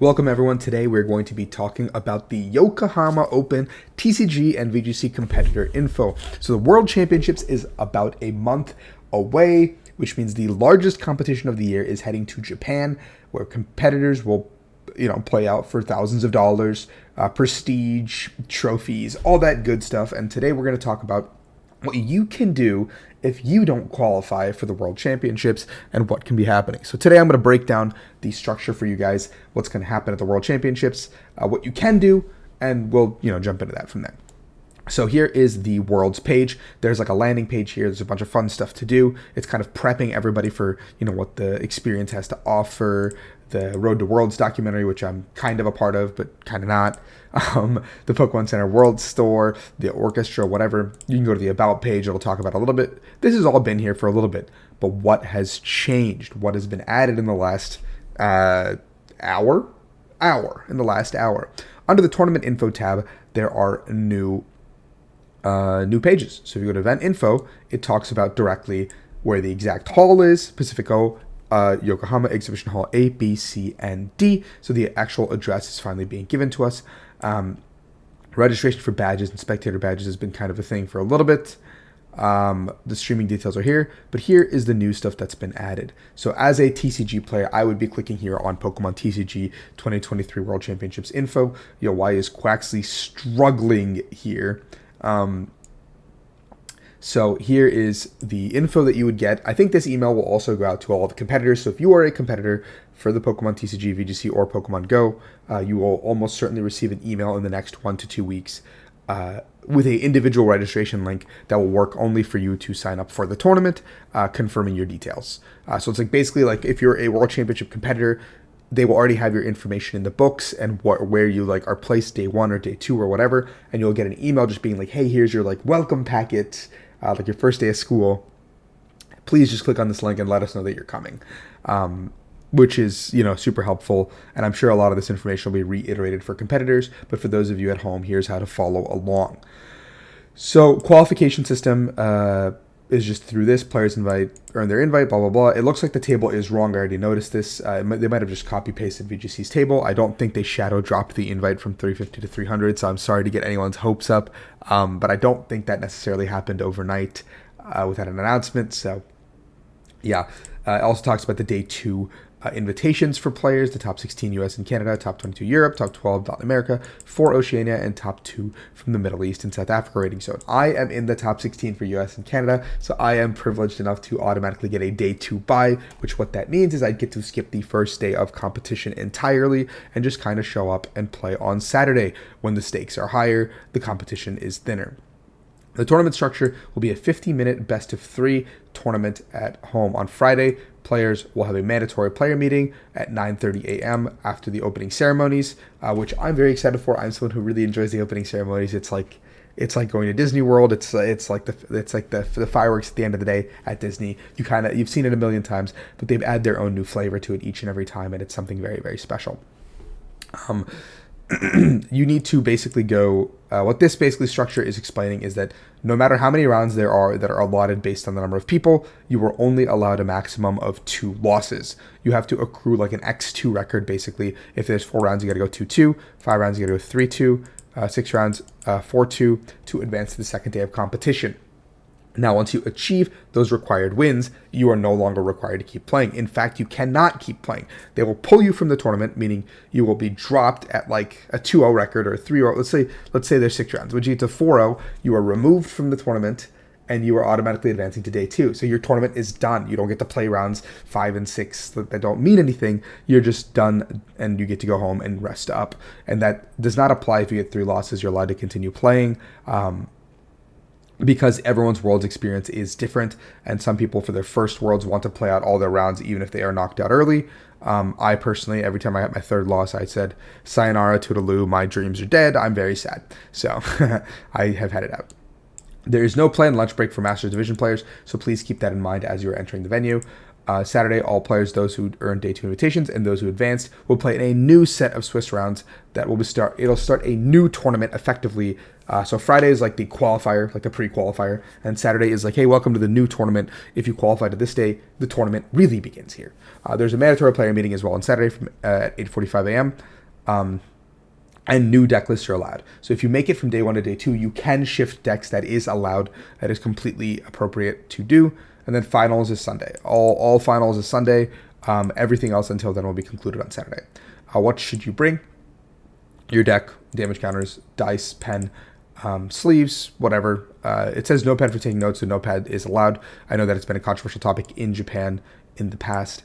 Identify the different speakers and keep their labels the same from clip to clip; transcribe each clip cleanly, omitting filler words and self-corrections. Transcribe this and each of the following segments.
Speaker 1: Welcome everyone. Today we're going to be talking about the Yokohama Open TCG and VGC competitor info. So the World Championships is about a month away, which means the largest competition of the year is heading to Japan, where competitors will play out for thousands of dollars, prestige, trophies, all that good stuff. And today we're going to talk about what you can do if you don't qualify for the World Championships and what can be happening. So today I'm going to break down the structure for you guys, what's going to happen at the World Championships, what you can do, and we'll jump into that from there. So here is the Worlds page. There's like a landing page here. There's a bunch of fun stuff to do. It's kind of prepping everybody for what the experience has to offer. The Road to Worlds documentary, which I'm kind of a part of, but kind of not. The Pokemon Center World Store, the orchestra, whatever. You can go to the About page. It'll talk about a little bit. This has all been here for a little bit. But what has changed? What has been added in the last hour? In the last hour. Under the Tournament Info tab, there are new pages. So if you go to Event Info, it talks about directly where the exact hall is, Pacifico, Yokohama Exhibition Hall A, B, C, and D. So the actual address is finally being given to us. Registration for badges and spectator badges has been kind of a thing for a little bit. The streaming details are here, but here is the new stuff that's been added. So as a TCG player, I would be clicking here on Pokemon TCG 2023 World Championships info. Why is Quaxley struggling here? So here is the info that you would get. I think this email will also go out to all the competitors. So if you are a competitor for the Pokemon TCG, VGC, or Pokemon Go, you will almost certainly receive an email in the next 1 to 2 weeks with an individual registration link that will work only for you to sign up for the tournament, confirming your details. So it's basically like if you're a World Championship competitor, they will already have your information in the books and where you are placed day 1 or day 2 or whatever, and you'll get an email just being like, hey, here's your welcome packet, like your first day of school. Please just click on this link and let us know that you're coming, which is super helpful. And I'm sure a lot of this information will be reiterated for competitors, but for those of you at home, here's how to follow along. So qualification system is just through this. Players earn their invite, blah, blah, blah. It looks like the table is wrong. I already noticed this. They might have just copy-pasted VGC's table. I don't think they shadow dropped the invite from 350 to 300, so I'm sorry to get anyone's hopes up. But I don't think that necessarily happened overnight without an announcement. So, yeah. It also talks about the day 2 invitations for players, the top 16 US and Canada, top 22 Europe, top 12 Latin America, 4 Oceania, and top 2 from the Middle East and South Africa rating zone. I am in the top 16 for US and Canada, so I am privileged enough to automatically get a day 2 bye, which what that means is I get to skip the first day of competition entirely and just kind of show up and play on Saturday. When the stakes are higher, the competition is thinner. The tournament structure will be a 50-minute best-of-3 tournament at home on Friday. Players will have a mandatory player meeting at 9:30 a.m. after the opening ceremonies, which I'm very excited for. I'm someone who really enjoys the opening ceremonies. It's like going to Disney World. It's like the fireworks at the end of the day at Disney. You've seen it a million times, but they've added their own new flavor to it each and every time, and it's something very, very special. You need to basically go, what this basically structure is explaining is that no matter how many rounds there are that are allotted based on the number of people, you are only allowed a maximum of 2 losses. You have to accrue like an X2 record, basically. If there's 4 rounds, you got to go 2-2, 5 rounds, you got to go 3-2, 6 rounds, 4-2 to advance to the second day of competition. Now, once you achieve those required wins, you are no longer required to keep playing. In fact, you cannot keep playing. They will pull you from the tournament, meaning you will be dropped at like a 2-0 record or a 3-0. Let's say there's 6 rounds. When you get to 4-0, you are removed from the tournament and you are automatically advancing to day 2. So your tournament is done. You don't get to play rounds 5 and 6 that don't mean anything. You're just done and you get to go home and rest up. And that does not apply if you get 3 losses. You're allowed to continue playing. Because everyone's Worlds experience is different, and some people for their first Worlds want to play out all their rounds even if they are knocked out early. I personally, every time I had my 3rd loss, I said, sayonara, toodaloo, my dreams are dead, I'm very sad. So I have had it out. There is no planned lunch break for Masters Division players, so please keep that in mind as you are entering the venue. Saturday, all players, those who earned day 2 invitations and those who advanced, will play in a new set of Swiss rounds that will it'll start a new tournament effectively. So Friday is like the qualifier, like the pre-qualifier, and Saturday is like, hey, welcome to the new tournament. If you qualify to this day, the tournament really begins here. There's a mandatory player meeting as well on Saturday from at 8:45 a.m. And new deck lists are allowed. So if you make it from day 1 to day 2, you can shift decks. That is allowed. That is completely appropriate to do. And then finals is Sunday. All finals is Sunday. Everything else until then will be concluded on Saturday. What should you bring? Your deck, damage counters, dice, pen, sleeves, whatever. It says no pen for taking notes, so no pad is allowed. I know that it's been a controversial topic in Japan in the past.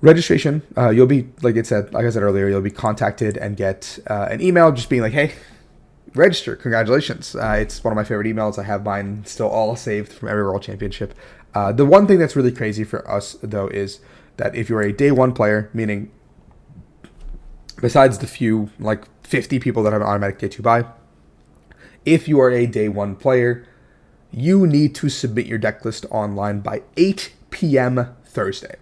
Speaker 1: Registration, you'll be, like I said earlier, you'll be contacted and get an email just being like, hey, register, congratulations. It's one of my favorite emails. I have mine still all saved from every World Championship. The one thing that's really crazy for us, though, is that if you're a day 1 player, meaning besides the few, like 50 people that have an automatic day 2 buy, if you are a day 1 player, you need to submit your deck list online by 8 p.m. Thursday.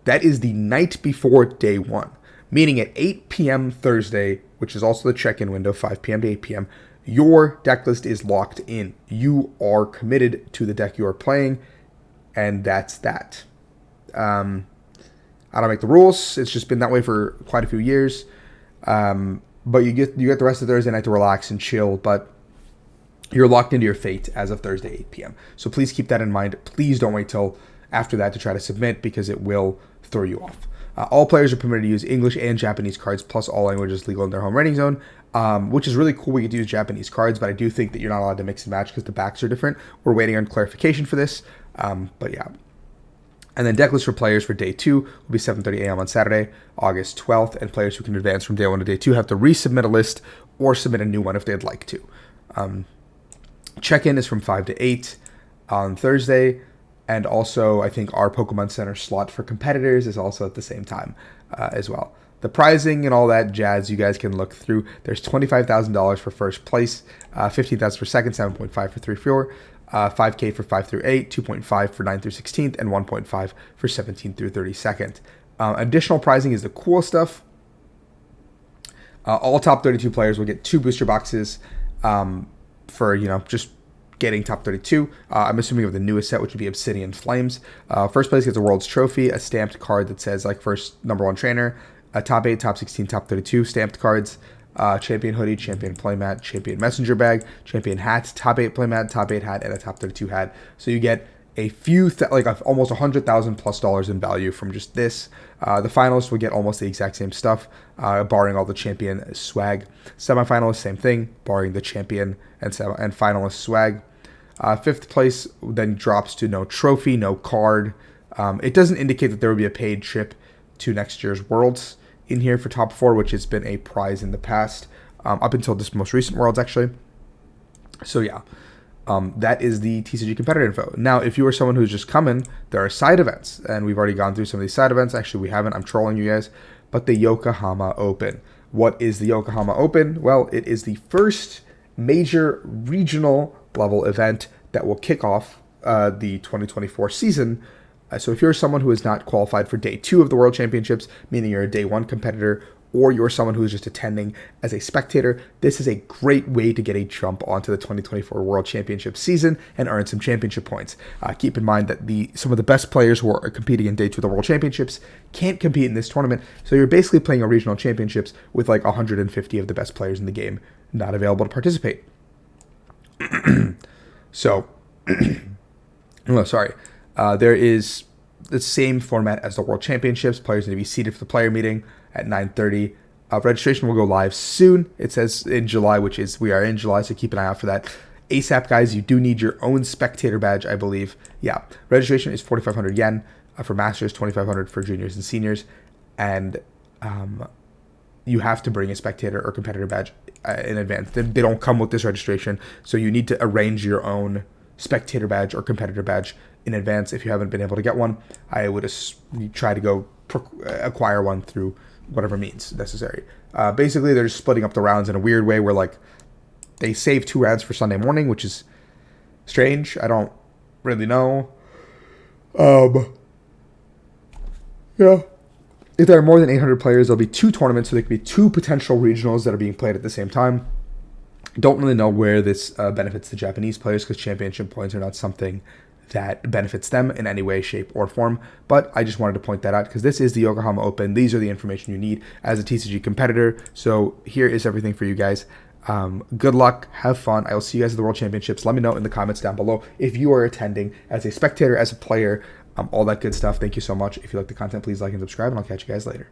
Speaker 1: That is the night before day 1, meaning at 8 p.m. Thursday, which is also the check-in window, 5 p.m. to 8 p.m., your deck list is locked in. You are committed to the deck you are playing, and that's that. I don't make the rules. It's just been that way for quite a few years. But you get the rest of Thursday night to relax and chill, but you're locked into your fate as of Thursday, 8 p.m. So please keep that in mind. Please don't wait till after that to try to submit, because it will throw you off. All players are permitted to use English and Japanese cards, plus all languages legal in their home rating zone, which is really cool. We get to use Japanese cards, but I do think that you're not allowed to mix and match because the backs are different. We're waiting on clarification for this, but yeah. And then deck list for players for day 2 will be 7:30 a.m. on Saturday, August 12th, and players who can advance from day 1 to day 2 have to resubmit a list or submit a new one if they'd like to. Check-in is from 5 to 8 on Thursday. And also, I think our Pokemon Center slot for competitors is also at the same time as well. The pricing and all that jazz, you guys can look through. There's $25,000 for first place, $15,000 for second, 7.5 for 3 4, $5K for 5 through 8, 2.5 for 9 through 16th, and 1.5 for 17 through 32nd. Additional pricing is the cool stuff. All top 32 players will get 2 booster boxes for, just getting top 32. I'm assuming of the newest set, which would be Obsidian Flames. First place gets a World's Trophy, a stamped card that says like first number 1 trainer, a top 8, top 16, top 32 stamped cards, champion hoodie, champion playmat, champion messenger bag, champion hat, top 8 playmat, top 8 hat, and a top 32 hat. So you get a few, almost $100,000+ in value from just this. The finalists will get almost the exact same stuff, barring all the champion swag. Semifinalists, same thing, barring the champion and finalist swag. 5th place then drops to no trophy, no card. It doesn't indicate that there will be a paid trip to next year's Worlds in here for top 4, which has been a prize in the past, up until this most recent Worlds, actually. So yeah, that is the TCG competitor info. Now, if you are someone who's just coming, there are side events, and we've already gone through some of these side events. Actually, we haven't. I'm trolling you guys. But the Yokohama Open. What is the Yokohama Open? Well, it is the first major regional level event that will kick off the 2024 season. So if you're someone who is not qualified for day 2 of the World Championships, meaning you're a day 1 competitor, or you're someone who's just attending as a spectator, this is a great way to get a jump onto the 2024 World Championship season and earn some championship points. Keep in mind that some of the best players who are competing in day 2 of the World Championships can't compete in this tournament, so you're basically playing a regional championships with like 150 of the best players in the game not available to participate. So, there is the same format as the World Championships. Players need to be seated for the player meeting at 9:30. Registration will go live soon. It says in July, we are in July, so keep an eye out for that. ASAP, guys, you do need your own spectator badge, I believe. Yeah, registration is 4,500 yen for masters, 2,500 for juniors and seniors, and you have to bring a spectator or competitor badge in advance. They don't come with this registration, so you need to arrange your own spectator badge or competitor badge in advance. If you haven't been able to get one, I would try to go acquire one through whatever means necessary. Basically, they're just splitting up the rounds in a weird way where like they save 2 rounds for Sunday morning, which is strange. I don't really know. Yeah. If there are more than 800 players, there'll be 2 tournaments, so there could be 2 potential regionals that are being played at the same time. Don't really know where this benefits the Japanese players, because championship points are not something that benefits them in any way, shape, or form. But I just wanted to point that out, because this is the Yokohama Open. These are the information you need as a TCG competitor. So here is everything for you guys. Good luck. Have fun. I will see you guys at the World Championships. Let me know in the comments down below if you are attending as a spectator, as a player, all that good stuff. Thank you so much. If you like the content, please like and subscribe, and I'll catch you guys later.